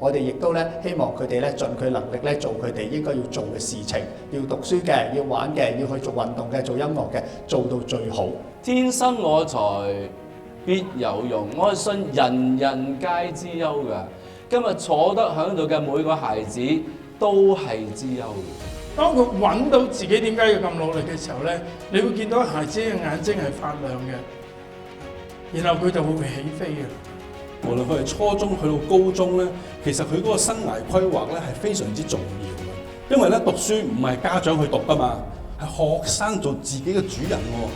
我哋亦都咧希望佢哋咧盡佢能力咧做佢哋應該要做嘅事情，要讀書嘅，要玩嘅，要去做運動嘅，做音樂嘅，做到最好。天生我材必有用，我信人人皆知優㗎。今日坐得喺度嘅每個孩子都係知優嘅。當佢揾到自己點解要咁努力嘅時候咧，你會見到孩子嘅眼睛係發亮嘅，然後佢就會起飛嘅。無論佢係初中去到高中咧，其實佢嗰個生涯規劃咧係非常之重要嘅，因為咧讀書唔係家長去讀㗎嘛，係學生做自己嘅主人喎。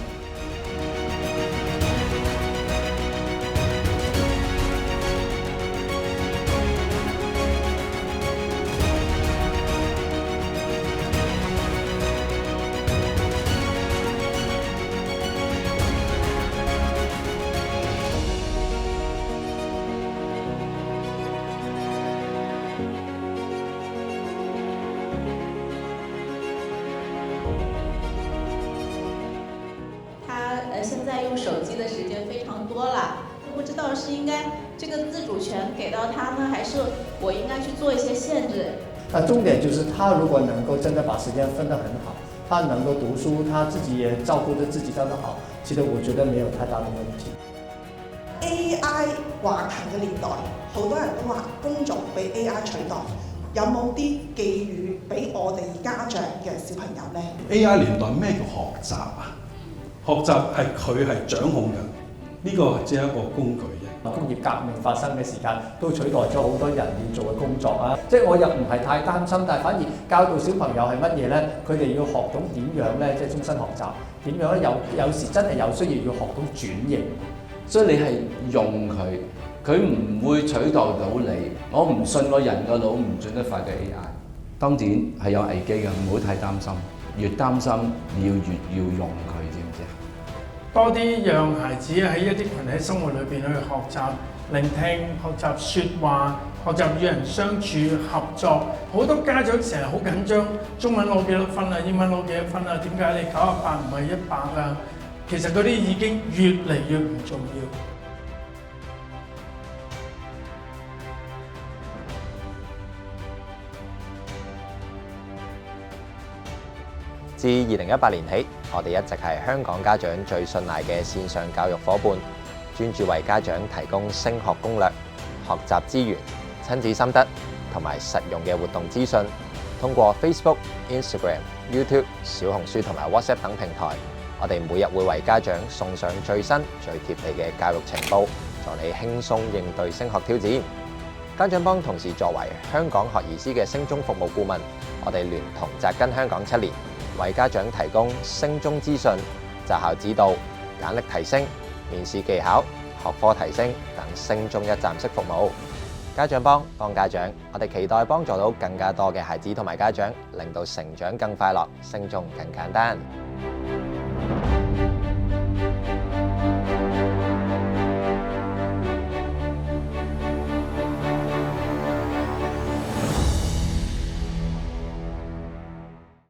现在用手机的时间非常多了，不知道是应该这个自主权给到他呢，还是我应该去做一些限制？重点就是他如果能夠真的把時間分得很好，他能夠讀書，他自己也照顧得自己照得好，其實我覺得沒有太大的問題。AI 話題嘅年代，好多人都話工作被 AI 取代，有冇啲寄語俾我哋家長嘅小朋友呢？ AI 年代咩叫學習啊？學習係佢係掌控緊，呢個只係一個工具啫。工業革命發生嘅時間，都取代咗好多人要做嘅工作啊！即係我又唔係太擔心，但係反而教導小朋友係乜嘢咧？佢哋要學到點樣咧？即係終身學習點樣咧？有時真係有需要學到轉型，所以你係用佢，佢唔會取代到你。我唔信我人個腦唔轉得快嘅 AI。當然係有危機嘅，唔好太擔心。越擔心越要用佢，知唔知啊？多啲讓孩子喺一啲群體生活裏邊去學習聆聽、學習説話、學習與人相處、合作。好多家長成日好緊張，中文攞幾多分啊？英文攞幾多分啊？點解你98唔係100啊？其實嗰啲已經越嚟越唔重要。自2018年起，我哋一直係香港家長最信賴嘅線上教育伙伴，專注為家長提供升學攻略、學習資源、親子心得同埋實用嘅活動資訊。通過 Facebook、Instagram、YouTube、小紅書同埋 WhatsApp 等平台，我哋每日會為家長送上最新、最貼地嘅教育情報，助你輕鬆應對升學挑戰。家長幫同時作為香港學而思嘅升中服務顧問，我哋聯同扎根香港7年。為家長提供升中資訊、擇校指導、簡歷提升、面試技巧、學科提升等升中一站式服務。家長幫家長，我哋期待幫助到更加多嘅孩子同埋家長，令到成長更快樂，升中更簡單。